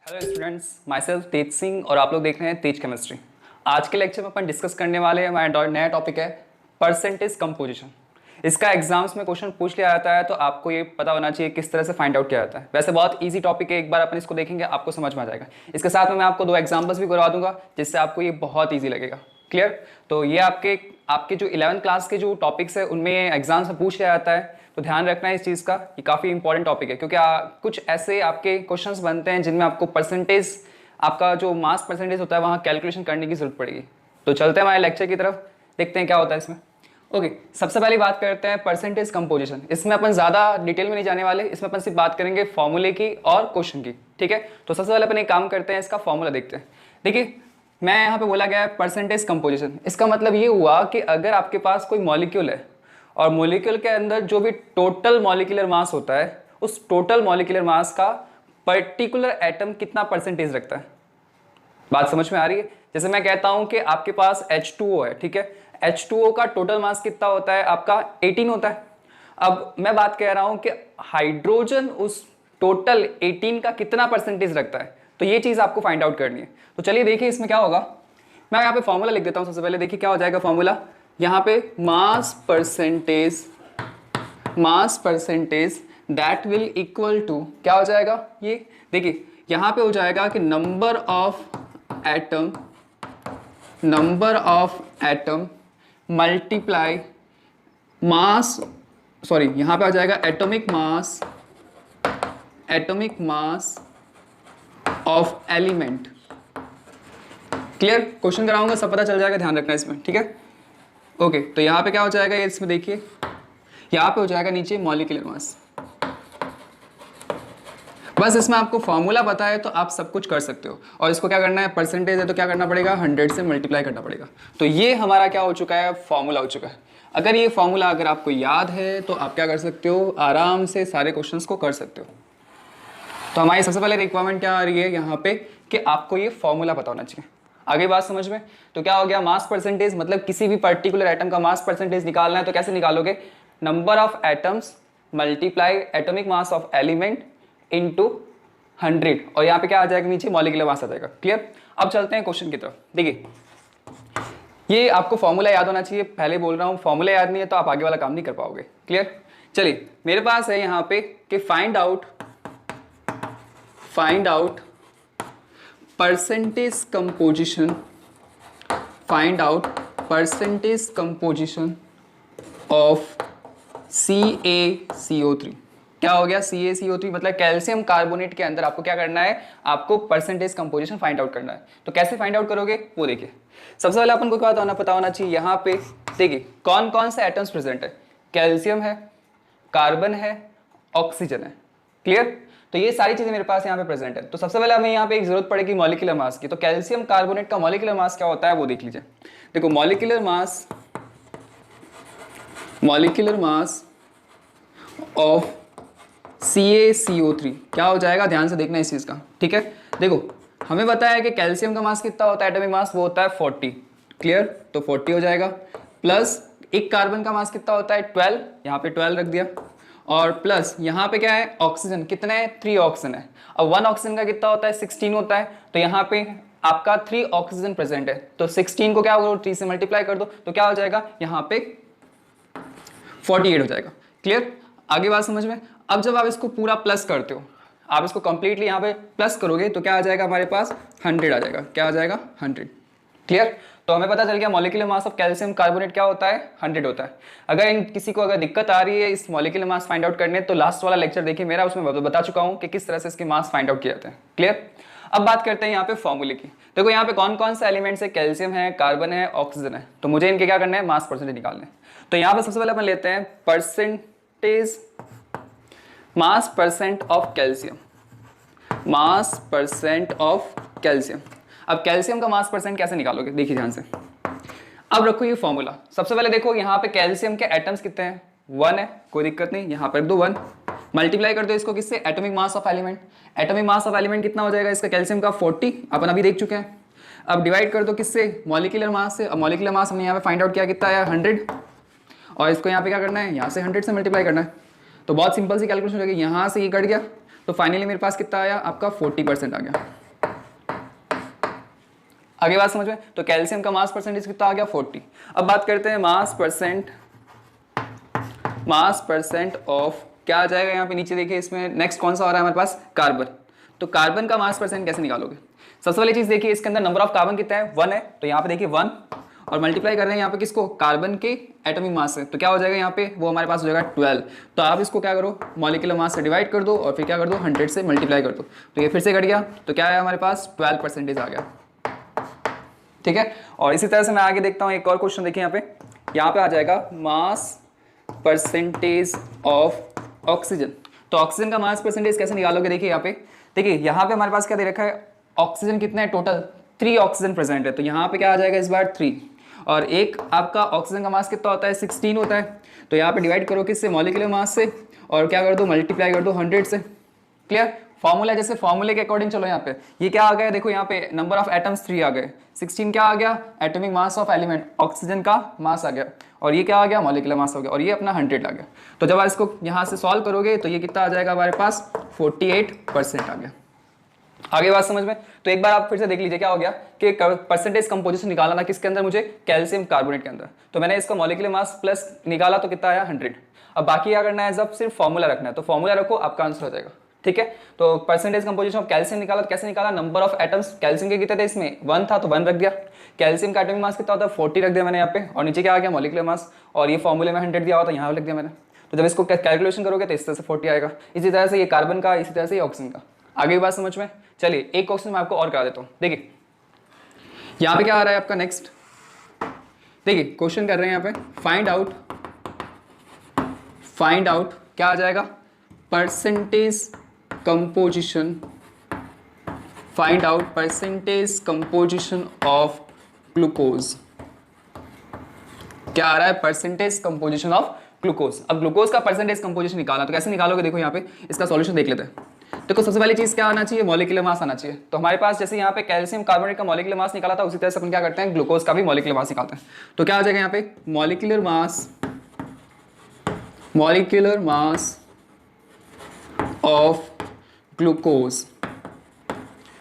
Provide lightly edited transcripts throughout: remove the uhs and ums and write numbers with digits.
Hello students, my self तेज सिंह और आप लोग देख रहे हैं तेज केमिस्ट्री। आज के लेक्चर में अपन डिस्कस करने वाले हैं, हमारा नया टॉपिक है परसेंटेज कंपोजिशन। इसका एग्जाम्स में क्वेश्चन पूछ लिया जाता है, तो आपको ये पता होना चाहिए किस तरह से फाइंड आउट किया जाता है। वैसे बहुत इजी टॉपिक है, एक बार अपन इसको देखेंगे आपको समझ में आ जाएगा। इसके साथ में मैं आपको 2 एग्जाम्पल्स भी करवा दूंगा, जिससे आपको ये बहुत ईजी लगेगा। क्लियर? तो ये आपके आपके जो 11th क्लास के जो टॉपिक्स है उनमें एग्जाम्स में पूछ लिया जाता है, तो ध्यान रखना है इस चीज़ का। ये काफ़ी इंपॉर्टेंट टॉपिक है, क्योंकि कुछ ऐसे आपके क्वेश्चंस बनते हैं जिनमें आपको परसेंटेज, आपका जो मास परसेंटेज होता है वहाँ कैलकुलेशन करने की जरूरत पड़ेगी। तो चलते हैं हमारे लेक्चर की तरफ, देखते हैं क्या होता है इसमें। ओके, सबसे पहले बात करते हैं परसेंटेज कंपोजिशन। इसमें अपन ज़्यादा डिटेल में नहीं जाने वाले, इसमें अपन सिर्फ बात करेंगे फॉर्मूले की और क्वेश्चन की। ठीक है, तो सबसे पहले अपन एक काम करते हैं, इसका फॉर्मूला देखते हैं। देखिए, मैं यहाँ पे बोला गया है परसेंटेज कंपोजिशन। इसका मतलब ये हुआ कि अगर आपके पास कोई मॉलिक्यूल है और मॉलिक्यूल के अंदर जो भी टोटल मॉलिक्यूलर मास होता है, उस टोटल मॉलिक्यूलर मास का पर्टिकुलर एटम कितना परसेंटेज रखता है। बात समझ में आ रही है? जैसे मैं कहता हूं कि आपके पास H2O है, ठीक है, H2O का टोटल मास कितना होता है, आपका 18 होता है। अब मैं बात कह रहा हूं कि हाइड्रोजन उस टोटल 18 का कितना परसेंटेज रखता है, तो ये चीज आपको फाइंड आउट करनी है। तो चलिए देखिए इसमें क्या होगा। मैं यहाँ पे फॉर्मूला लिख देता हूं। सबसे पहले देखिए क्या हो जाएगा फॉर्मूला। यहाँ पे mass percentage that will equal to क्या हो जाएगा, ये देखिए यहाँ पे हो जाएगा कि number of atom multiply mass, sorry यहाँ पे आ जाएगा atomic mass of element. Clear? Question कराऊंगा, सब पता चल जाएगा, ध्यान रखना इसमें। ठीक है, ओके। तो यहाँ पे क्या हो जाएगा, ये इसमें देखिए यहाँ पे हो जाएगा नीचे मॉलिक्यूलर मास। बस इसमें आपको फॉर्मूला पता है तो आप सब कुछ कर सकते हो। और इसको क्या करना है, परसेंटेज है तो क्या करना पड़ेगा, 100 से मल्टीप्लाई करना पड़ेगा। तो ये हमारा क्या हो चुका है, फॉर्मूला हो चुका है। अगर ये फॉर्मूला अगर आपको याद है तो आप क्या कर सकते हो, आराम से सारे क्वेश्चंस को कर सकते हो। तो हमारी सबसे पहले रिक्वायरमेंट क्या आ रही है यहाँ पे कि आपको ये फॉर्मूला पता होना चाहिए। आगे बात समझ में? तो क्या हो गया, मास परसेंटेज मतलब किसी भी पर्टिकुलर एटम का मास परसेंटेज निकालना है तो कैसे निकालोगे, number of atoms multiply atomic mass of element into 100, और यहाँ पे क्या आ जाएगा, नीचे मॉलिक्यूलर मास आ जाएगा। क्लियर? अब चलते हैं क्वेश्चन की तरफ। देखिए, ये आपको फॉर्मूला याद होना चाहिए, पहले बोल रहा हूँ, फॉर्मूला याद नहीं है तो आप आगे वाला काम नहीं कर पाओगे। क्लियर? चलिए, मेरे पास है यहाँ पे कि find out percentage composition of CaCO3। क्या हो गया, CaCO3 मतलब कैल्शियम कार्बोनेट के अंदर आपको क्या करना है, आपको परसेंटेज कंपोजिशन फाइंड आउट करना है। तो कैसे फाइंड आउट करोगे वो देखिए। सबसे पहले अपन को क्या पता होना चाहिए, यहाँ पे देखिए कौन कौन से एटम्स प्रेजेंट है, कैल्शियम है, कार्बन है, ऑक्सीजन है। क्लियर? तो ये सारी चीजें मेरे पास यहाँ पे प्रेजेंट है। तो सबसे पहले हमें यहाँ पे एक जरूरत पड़ेगी मॉलिक्यूलर मास की। तो कैल्शियम कार्बोनेट का मॉलिक्यूलर मास क्या होता है वो देख लीजिए। देखो, मॉलिक्यूलर मास ऑफ CaCO3 क्या हो जाएगा, ध्यान से देखना इस चीज का। ठीक है, देखो हमें पता है कि कैल्शियम का मास कितना होता है, एटॉमिक मास, वो होता है 40। क्लियर? तो 40 हो जाएगा, प्लस एक कार्बन का मास कितना होता है 12, यहाँ पे 12 रख दिया, और प्लस यहाँ पे क्या है, ऑक्सीजन कितना है, 3 ऑक्सीजन है। अब 1 ऑक्सीजन का कितना होता है, 16 होता है। तो यहाँ पे आपका 3 ऑक्सीजन प्रेजेंट है, तो 16 को क्या होगा, 3 से मल्टीप्लाई कर दो, तो क्या हो जाएगा, यहाँ पे 48 हो जाएगा। क्लियर? आगे बात समझ में? अब जब आप इसको पूरा प्लस करते हो, आप इसको कंप्लीटली यहाँ पे प्लस करोगे तो क्या आ जाएगा, हमारे पास 100 आ जाएगा। क्या आ जाएगा, 100। क्लियर? तो हमें पता चल गया molecular mass of calcium carbonate क्या होता है, 100 होता है। अगर किसी को अगर दिक्कत आ रही है इस मॉलिक्यूलर मास फाइंड आउट करने, तो लास्ट वाला लेक्चर देखिए मेरा, उसमें बता चुका हूँ कि किस तरह से इसके मास फाइंड आउट किए जाते हैं। क्लियर? अब बात करते हैं यहाँ पे फॉर्मूले की। देखो यहाँ पे कौन कौन से एलिमेंट्स है, कैल्शियम है, कार्बन है, ऑक्सीजन है। तो मुझे इनके क्या करना है, मास परसेंटेज निकालने। तो यहाँ पे सबसे पहले अपन लेते हैं percentage mass percent of calcium. अब कैल्शियम का मास परसेंट कैसे निकालोगे, देखिए ध्यान से। अब रखो ये फॉर्मूला। सबसे पहले देखो यहाँ पे कैल्शियम के एटम्स कितने हैं, 1 है, कोई दिक्कत नहीं, यहाँ पर दो 1, मल्टीप्लाई कर दो इसको किससे, atomic mass of element. Atomic mass of element कितना हो जाएगा इसका, कैल्शियम का 40, अपन अभी देख चुके हैं। अब डिवाइड कर दो किससे, मॉलिक्यूलर मास से। अब मॉलिक्यूलर मास हमने यहाँ पे फाइंड आउट किया कितना है, 100, और इसको यहाँ पे क्या करना है, यहाँ से 100 से मल्टीप्लाई करना है। तो बहुत सिंपल सी कैलकुलेशन हो जाएगी, यहाँ से ये कट गया तो फाइनली मेरे पास कितना आया आपका 40% आ गया। आगे बात समझ में? तो कैल्शियम का मास परसेंटेज कितना आ गया 40। अब बात करते हैं मास परसेंट ऑफ क्या आ जाएगा यहाँ पे नीचे देखिए, इसमें नेक्स्ट कौन सा आ रहा है हमारे पास कार्बन। तो कार्बन का मास परसेंट कैसे निकालोगे? सबसे पहली चीज देखिए इसके अंदर नंबर ऑफ कार्बन कितना है 1 है, तो यहाँ पे देखिए 1 और मल्टीप्लाई कर रहे हैं यहाँ पे किसको, कार्बन के एटॉमिक मास से, तो क्या हो जाएगा यहाँ पे वो हमारे पास हो जाएगा 12। तो आप इसको क्या करो मॉलिक्यूलर मास से डिवाइड कर दो और फिर क्या कर दो 100 से मल्टीप्लाई कर दो, तो ये फिर से कट गया, तो क्या है हमारे पास 12% आ गया। ठीक है, और इसी तरह से मैं आगे देखता हूँ एक और क्वेश्चन देखिए यहाँ पे आ जाएगा मास परसेंटेज ऑफ ऑक्सीजन। तो ऑक्सीजन का मास परसेंटेज कैसे निकालोगे? देखिए यहाँ पे हमारे पास क्या दे रखा है, ऑक्सीजन कितना है टोटल 3 ऑक्सीजन प्रेजेंट है, तो यहाँ पे क्या आ जाएगा इस बार 3, और एक आपका ऑक्सीजन का मास कितना होता है 16 होता है, तो यहाँ पे डिवाइड करो किससे, मॉलिक्यूलर मास से, और क्या कर दो मल्टीप्लाई कर दो 100 से। क्लियर? फॉर्मूला जैसे फॉर्मूले के अकॉर्डिंग चलो यहाँ पे ये क्या आ गया, देखो यहाँ पे नंबर ऑफ एटम्स 3 आ गए, 16 क्या आ गया atomic mass of element, oxygen का मास आ गया, और ये क्या आ गया मॉलिक्यूलर मास हो गया, और ये अपना 100 आ गया। तो जब आप इसको यहाँ से सॉल्व करोगे तो ये कितना आ जाएगा हमारे पास 48% आ गया। आगे बात समझ में? तो एक बार आप फिर से देख लीजिए क्या हो गया कि परसेंटेज कंपोजिशन निकालना था किसके अंदर, मुझे कैल्शियम कार्बोनेट के अंदर, तो मैंने इसका मॉलिक्यूलर मास प्लस निकाला तो कितना आया 100। अब बाकी क्या करना है, जब सिर्फ फॉर्मूला रखना है, तो फॉर्मूला रखो आपका आंसर हो जाएगा। ठीक है, तो परसेंटेज कंपोजिशन ऑफ कैल्शियम निकाला, तो कैसे निकाला, नंबर ऑफ एटम्स कैल्शियम के कितने थे इसमें 1 था तो 1 रख दिया, कैल्शियम का एटॉमिक मास कितना होता है 40 रख दिया मैंने यहाँ पे, और नीचे क्या आ गया मॉलिक्यूलर मास, और ये फॉर्मूले में 100 दिया हुआ था यहाँ लिख दिया मैंने। तो जब इसको कैलकुलेशन करोगे तो इस तरह से 40 आएगा। इसी तरह से ये कार्बन का, इसी तरह से ये ऑक्सीजन का। आगे की बात समझ में? चलिए एक क्वेश्चन मैं आपको और करा देता हूँ। देखिए यहाँ पे क्या आ रहा है आपका नेक्स्ट, देखिए क्वेश्चन कर रहे हैं यहाँ पे फाइंड आउट क्या आ जाएगा, percentage composition, find out percentage composition of glucose. क्या आ रहा है, परसेंटेज कंपोजिशन ऑफ ग्लूकोज। अब ग्लूकोज का परसेंटेज कंपोजिशन निकालना, तो कैसे निकालोगे, देखो यहाँ पे इसका सॉल्यूशन देख लेते हैं। देखो सबसे पहली चीज क्या आना चाहिए, मॉलिक्यूलर मास आना चाहिए। तो हमारे पास जैसे यहाँ पे कैल्शियम कार्बोनेट का मॉलिक्यूलर मास निकाला था, उसी तरह से अपन क्या करते हैं ग्लूकोज का भी मॉलिक्यूलर मास निकालते हैं। तो क्या आ जाएगा यहाँ पे molecular mass of glucose,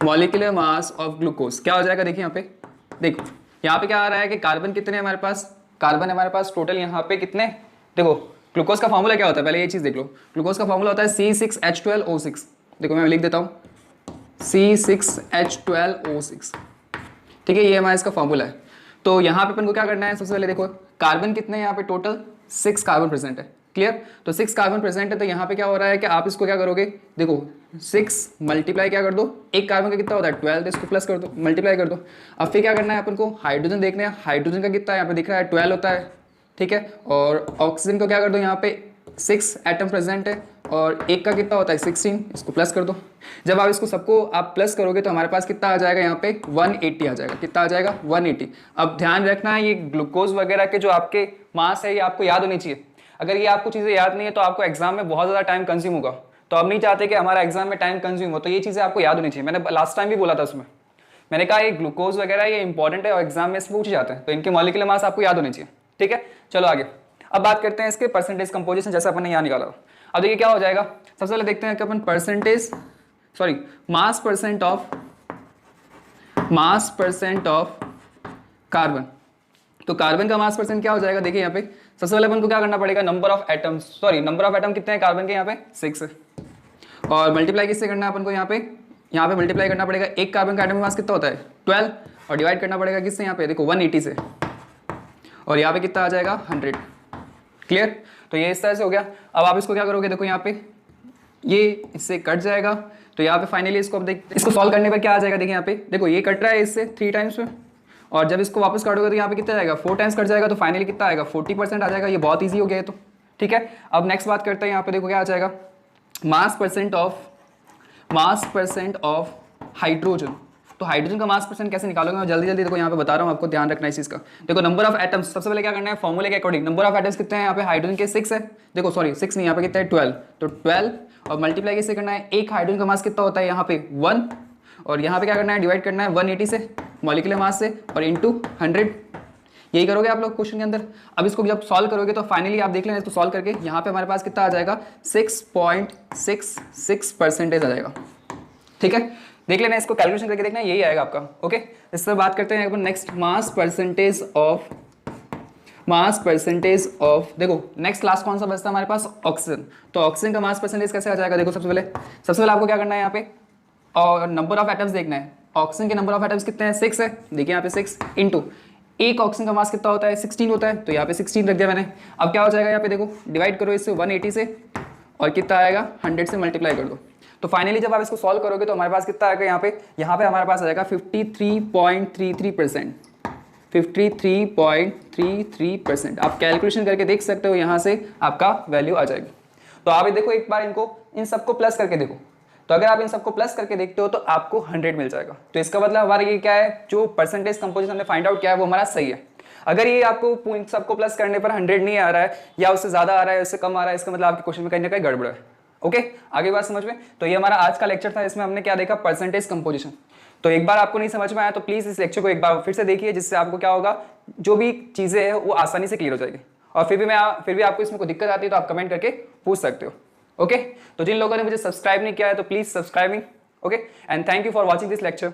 molecular mass of glucose क्या हो जाएगा, देखिए यहाँ पे, देखो यहाँ पे क्या आ रहा है कि कार्बन कितने हमारे पास, कार्बन हमारे पास टोटल यहाँ पे कितने, देखो ग्लूकोज का फॉर्मूला क्या होता है, पहले ये चीज देख लो। ग्लूकोज का फॉर्मूला होता है C6H12O6। देखो मैं लिख देता हूँ C6H12O6। ठीक है, ये हमारा इसका फॉर्मूला है। तो यहाँ पे अपन को क्या करना है, सबसे पहले देखो कार्बन कितने हैं यहाँ पे, टोटल 6 कार्बन प्रेजेंट है। क्लियर? तो 6 कार्बन प्रेजेंट है, तो यहाँ पे क्या हो रहा है कि आप इसको क्या करोगे, देखो 6 मल्टीप्लाई क्या कर दो, एक कार्बन का कितना होता है 12, तो इसको प्लस कर दो, मल्टीप्लाई कर दो। अब फिर क्या करना है अपन को, हाइड्रोजन देखना है, हाइड्रोजन का कितना यहाँ पे दिख रहा है 12 होता है। ठीक है, और ऑक्सीजन को क्या कर दो, यहाँ पे 6 एटम प्रेजेंट है और एक का कितना होता है 16, इसको प्लस कर दो। जब आप इसको सबको आप प्लस करोगे तो हमारे पास कितना आ जाएगा, यहाँ पे 180 आ जाएगा। कितना आ जाएगा 180। अब ध्यान रखना है ये ग्लूकोज वगैरह के जो आपके मास है ये आपको याद होनी चाहिए। अगर ये आपको चीज़ें याद नहीं है तो आपको एग्जाम में बहुत ज़्यादा टाइम कंज्यूम होगा, तो आप नहीं चाहते कि हमारा एग्जाम में टाइम कंज्यूम हो, तो ये चीज़ें आपको याद होनी चाहिए। मैंने लास्ट टाइम भी बोला था उसमें, मैंने कहा ये ग्लूकोज वगैरह ये इंपॉर्टेंट है और एग्जाम में से पूछे जाते हैं, तो इनके मॉलिक्यूलर मास आपको याद होने चाहिए। ठीक है, चलो आगे अब बात करते हैं इसके परसेंटेज कंपोजिशन, जैसे अपन ने यहाँ निकाला। अब देखिए क्या हो जाएगा, सबसे पहले देखते हैं कि अपन मास परसेंट ऑफ कार्बन। तो कार्बन का मास परसेंट क्या हो जाएगा, देखिए यहाँ पे सबसे पहले अपन को क्या करना पड़ेगा, नंबर ऑफ एटम कितने हैं कार्बन के, यहाँ पे 6 है, और मल्टीप्लाई किससे करना है अपन को, यहाँ पे मल्टीप्लाई करना पड़ेगा, एक कार्बन का एटॉमिक मास कितना होता है 12, और डिवाइड करना पड़ेगा किससे, यहाँ पे देखो 180 से, और यहाँ पे कितना आ जाएगा 100। क्लियर? तो ये इस तरह से हो गया। अब आप इसको क्या करोगे, देखो यहाँ पे ये इससे कट जाएगा, तो यहाँ पे फाइनली इसको सॉल्व करने पर क्या आ जाएगा, देखिए यहाँ पे देखो ये कट रहा है इससे 3 टाइम्स में, और जब इसको वापस काटोगे तो यहाँ पे कितना जाएगा 4 टाइम्स कट जाएगा, तो फाइनली कितना आएगा 40% आ जाएगा। ये बहुत ईजी हो गया है। तो ठीक है, अब नेक्स्ट बात करते हैं, यहाँ पे देखो क्या आ जाएगा, मास परसेंट ऑफ हाइड्रोजन। तो हाइड्रोजन का मास परसेंट कैसे निकालोगे, मैं जल्दी देखो यहाँ पे बता रहा हूँ, आपको ध्यान रखना है इस चीज़ का। देखो नंबर ऑफ एटम्स, सबसे पहले क्या करना है, फॉर्मूले के अकॉर्डिंग नंबर ऑफ एटम्स कितने हैं, यहाँ पे हाइड्रोजन के 6 है, देखो सॉरी 6 नहीं, यहाँ पे कितना है 12, तो 12 और मल्टीप्लाई किससे करना है, एक हाइड्रोजन का मास कितना होता है यहाँ पे 1, और यहाँ पे क्या करना है, डिवाइड करना है 180 से मॉलिक्यूलर मास से, और इंटू 100। यही करोगे आप लोग क्वेश्चन के अंदर। अब इसको जब सॉल्व करोगे तो फाइनली आप देख लेना इसको सॉल्व करके, यहाँ पे हमारे पास कितना आ जाएगा 6.66% आ जाएगा। ठीक है, देख लेना इसको कैलकुलेशन करके देखना, यही आएगा आपका। ओके, इससे बात करते हैं नेक्स्ट मास परसेंटेज ऑफ देखो नेक्स्ट क्लास कौन सा बचता है हमारे पास, ऑक्सीजन। तो ऑक्सीजन का मास परसेंटेज कैसे आ जाएगा, देखो सबसे पहले आपको क्या करना है यहाँ पे, और नंबर ऑफ एटम्स देखना है। ऑक्सीजन के नंबर ऑफ एटम्स कितने हैं, 6 है। देखिए यहाँ पे 6 इंटू एक ऑक्सीजन का मास कितना होता है, 16 होता है, तो यहाँ पे 16 रख दिया मैंने। अब क्या हो जाएगा यहाँ पे देखो, डिवाइड करो इससे 180 से, और कितना आएगा 100 से मल्टीप्लाई कर दो। तो फाइनली जब आप इसको सॉल्व करोगे तो हमारे पास कितना आएगा यहाँ पे हमारे पास आ जाएगा 53.33%। 53.33%। आप कैलकुलेशन करके देख सकते हो, यहाँ से आपका वैल्यू आ जाएगी। तो आप देखो एक बार इनको इन सबको प्लस करके देखो, तो अगर आप इन सबको प्लस करके देखते हो तो आपको 100 मिल जाएगा। तो इसका मतलब हमारा ये क्या है, जो परसेंटेज कंपोजिशन हमने फाइंड आउट किया है वो हमारा सही है। अगर ये आपको इन सबको प्लस करने पर 100 नहीं आ रहा है, या उससे ज्यादा आ रहा है, उससे कम आ रहा है, इसका मतलब आपके क्वेश्चन में कहीं ना कहीं गड़बड़ है। ओके, आगे बात समझ में। तो ये हमारा आज का लेक्चर था, इसमें हमने क्या देखा, परसेंटेज कंपोजिशन। तो एक बार आपको नहीं समझ में आया तो प्लीज इस लेक्चर को एक बार फिर से देखिए, जिससे आपको क्या होगा, जो भी चीजें हैं वो आसानी से क्लियर हो जाएगी। और फिर भी आपको इसमें कोई दिक्कत आती है तो आप कमेंट करके पूछ सकते हो। ओके, तो जिन लोगों ने मुझे सब्सक्राइब नहीं किया है तो please subscribing. Okay, and thank you for watching this lecture.